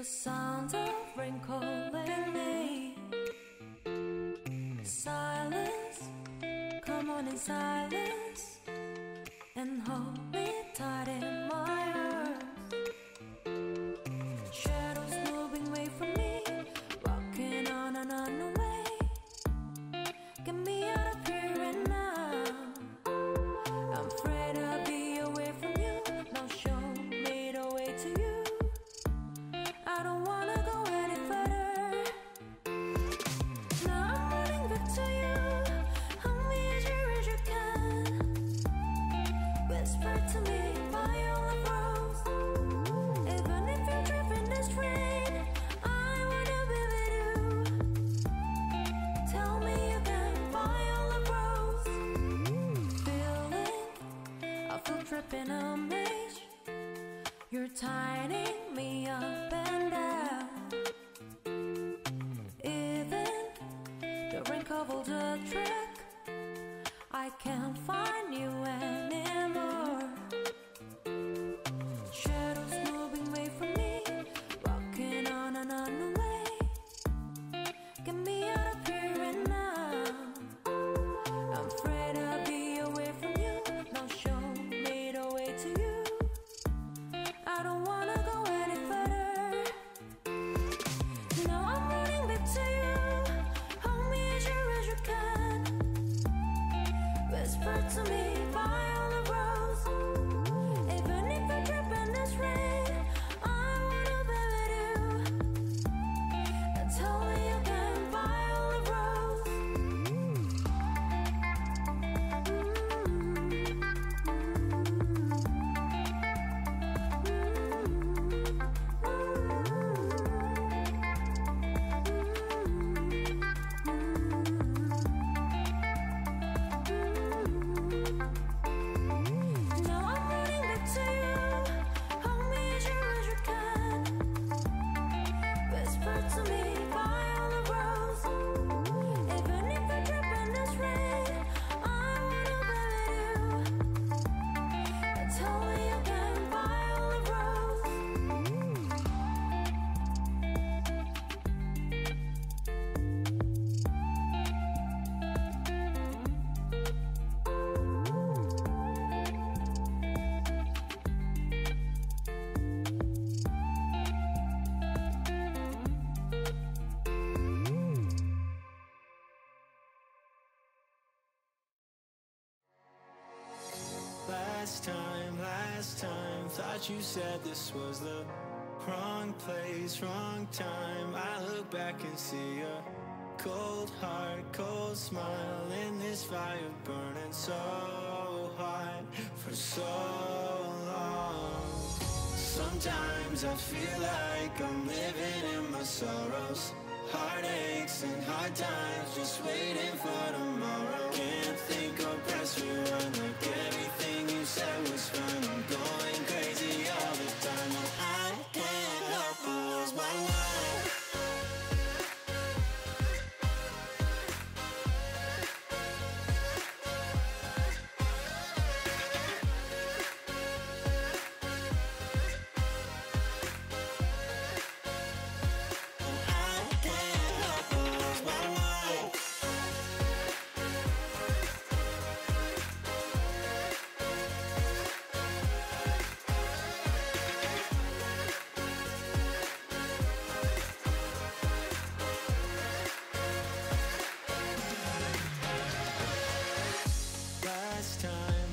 sound of rain calling me. Silence, come on in silence, and hold me tight in my arms. Shadows moving away from me, walking on an unknown way. Get me out of here and now. I'm afraid I'll be away from you. Now show me the way to you. I don't wanna go any further. Now I'm running back to you. Hold me as you can. Whisper to me violet rose. Even if you're driving this rain, I wanna be with you. Tell me again, violet rose. Feeling, I feel tripping on me. You're tightening me up and down. Even the rain covered the track, I can't find you anymore. Shadows moving away from me, walking on an unknown way. Get me out of here and now. I'm afraid I'll be away from you. Now show me the way to you. I don't wanna go any further. Now I'm running back to you. Hold me as you can. Whisper to me violet rose. Even if I trip in this rain, I wanna be with you. And tell me again, violet rose. Now I'm running back to you. Hold me as you can. Whisper to me violet rose. Even if I trip in this rain, I wanna be with you. And tell me again, violet rose. Last time, thought you said this was the wrong place, wrong time. I look back and see a cold heart, cold smile in this fire burning so hot for so long. Sometimes I feel like I'm living in my sorrows, heartaches and hard times, just waiting for tomorrow. Can't think or press rewind, like everything you said was fine. I'm going crazy all the time, and I can't help but lose my mind.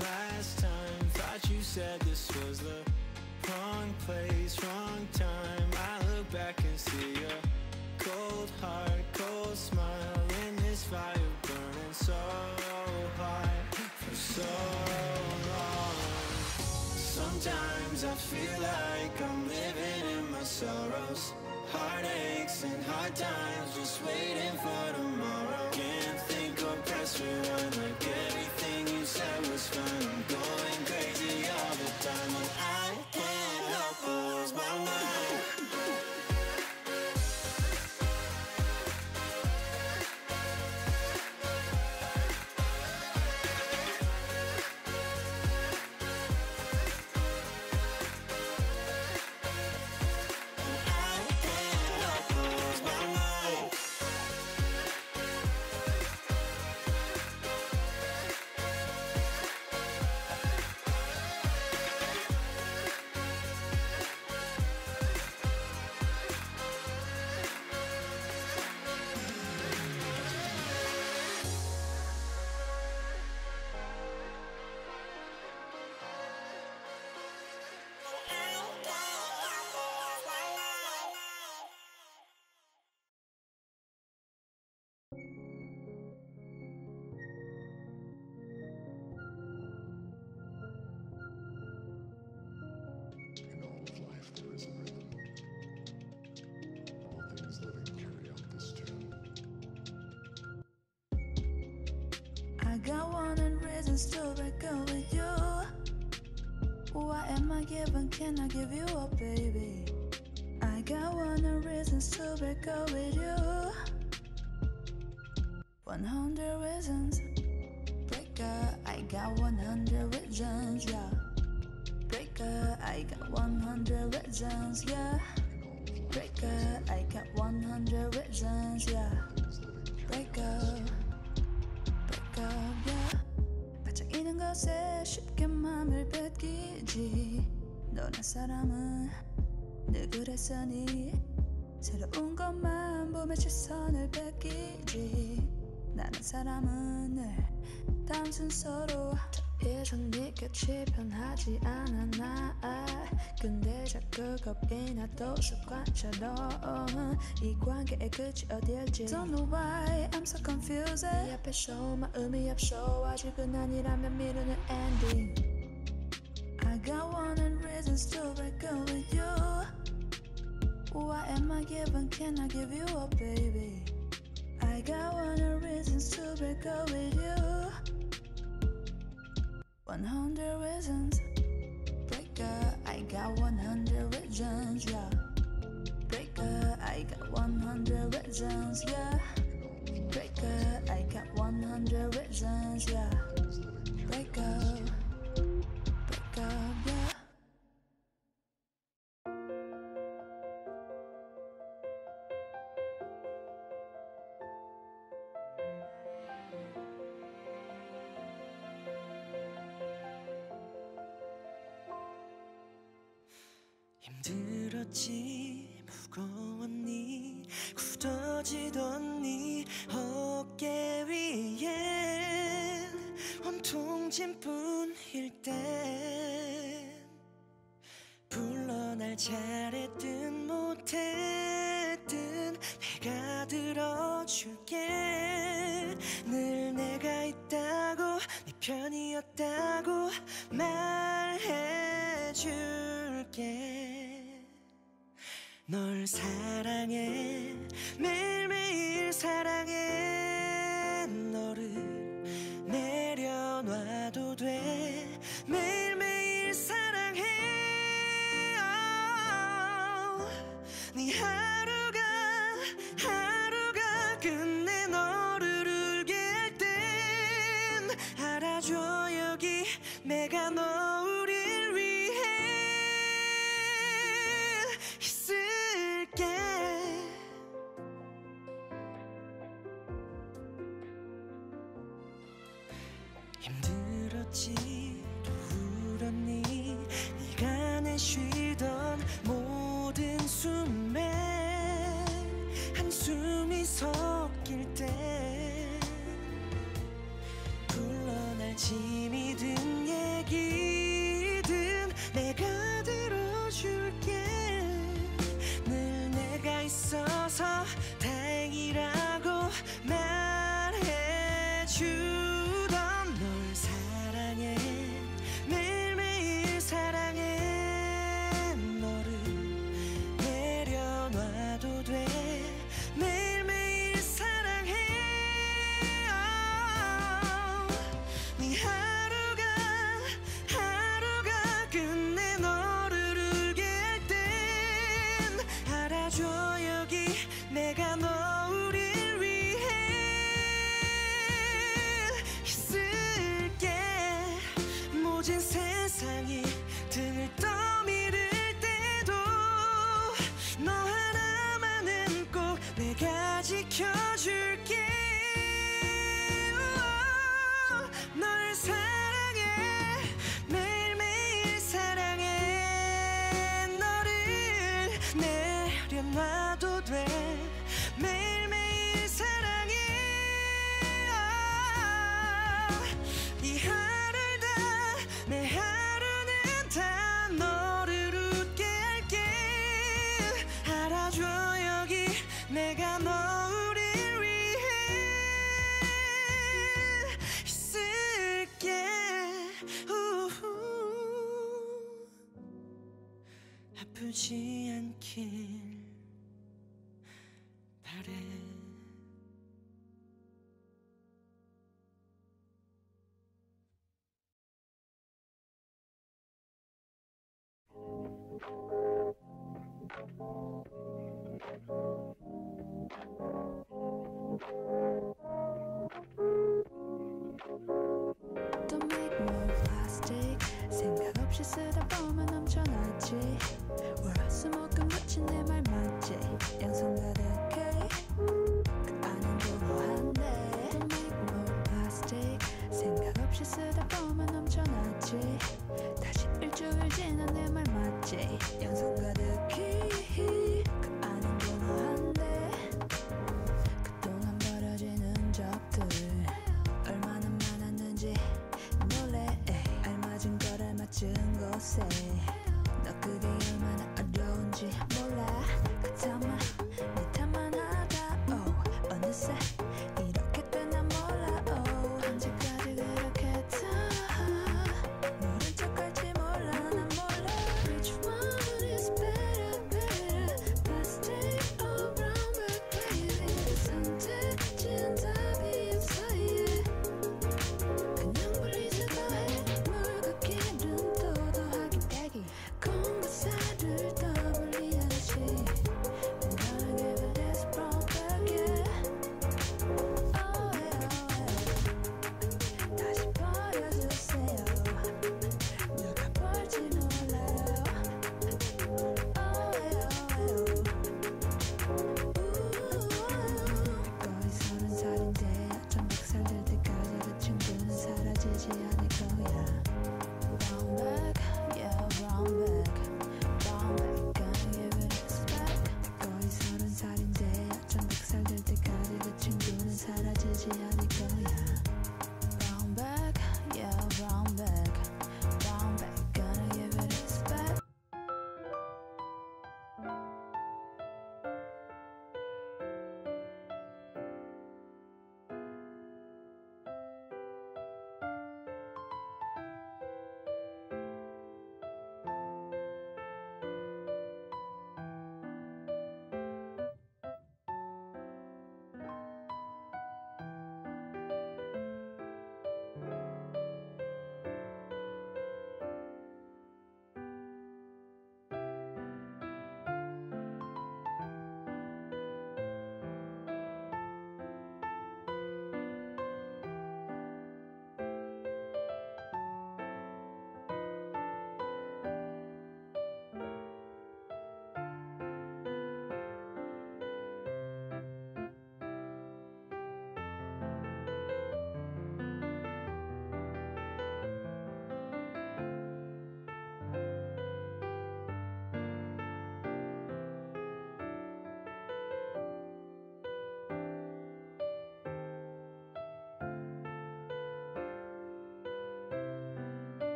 Last time, thought you said this was the wrong place, wrong time. I look back and see a cold heart, cold smile in this fire burning so hot for so long. Sometimes I feel like I'm living in my sorrows, heartaches and hard times, just waiting for tomorrow. Can't think or press rewind, like everything you said was fine. I'm going crazy all the time, and I can't help but lose my mind. I got 100 reasons to break up with you. What am I giving? Can I give you up, baby? I got 100 reasons to break up with you. 100 reasons. Break up. I got 100 reasons, yeah. Break up. I got 100 reasons, yeah. Break up. I got 100 reasons, yeah. Break up. Break up, yeah. 반짝이는 것에 쉽게 맘을 뺏기지. 너란 사람은 늘 그랬으니 새로운 것만 보며 시선을 뺏기지. 나는 사람은 늘 다음 순서로 예전 네 곁이 편하지 않아 나. 근데 자꾸 겁이 나도 습관처럼 이 관계의 끝이 어딜지 Don't know why I'm so confused. 네 앞에서 마음이 앞서 아직은 아니라면 미루는 ending. I got 100 reasons to break up with you. What am I giving? Can I give you up, baby? I got 100 reasons to break up with you. 100 reasons. Break up. I got 100 reasons, yeah. Break up. I got 100 reasons, yeah. Break up. I got 100 reasons, yeah. Break up. Break up, yeah. 힘들었지 무거웠니 굳어지던 네 어깨 위엔 온통 짐뿐일 땐 불러 날 잘했든 못했든 내가 들어줄게. 늘 내가 있다고 네 편이었다고 말해줄게. 널 사랑해 매일매일 사랑해. 너를 내려놔도 돼 매일매일 사랑해. 네 하루가 끝내 너를 울게 할 땐 알아줘 여기 내가 너를 위해 있을게. 힘들었지 또 울었니 네가 내쉬던 모든 숨에 한숨이 섞일 때 불러 날 짐이 든 얘기든 내가 들어줄게. 늘 내가 있어서 다행이라고 말해주던 널 사랑해 매일매일 사랑해. 너를 내려놔도 돼 매일매일 사랑해. 네 하루가 끝내 너를 울게 할 땐 알아줘 여기 내가 너를 위해 있을게. 모진 세상이 등을 떠밀을 때도 너 하나만은 꼭 내가 지켜줄게. 널 사랑해 매일매일 사랑해. 너를 내려놔도 돼 매일매일 사랑해. 이 하루를 다 내 하루는 다 너를 웃게 할게. 알아줘 여기 내가 너를 위해 있을게. 아프지 않길 바래. 맞지 양손 가득해 그 안은 고요한데 Don't make more plastic 생각 없이 쓰다 보면 넘쳐났지 다시 일주일 지난 내 말 맞지 양손 가득히 그 안은 고요한데 그동안 버려진 흔적들 얼마나 많았는지 놀래 알맞은 걸 알맞은 곳에 너 그게 얼마나 어려운지 몰라 그 탐만 내 탐만 하다 어느새 이렇게 된 난 몰라 언제까지 그렇게 다 모른 척할지 몰라 난 몰라 Which one is better better Plastic or brown bag baby 선택지는 답이 없어 yeah 그냥 불리지도 해 물걷기는 또 더하기 빼기 공부사를 더블리하듯이 I'm gonna give it this brown bag yeah oh yeah 다시 버려주세요 누가 볼지 몰라요 oh yeah 거의 30살인데 어쩜 100살 될 때까지 그 친구는 사라지지 않을 거야 Brown bag, yeah brown bag Brown bag, gonna give it respect 거의 30살인데 어쩜 100살 될 때까지 그 친구는 사라지지 않을 거야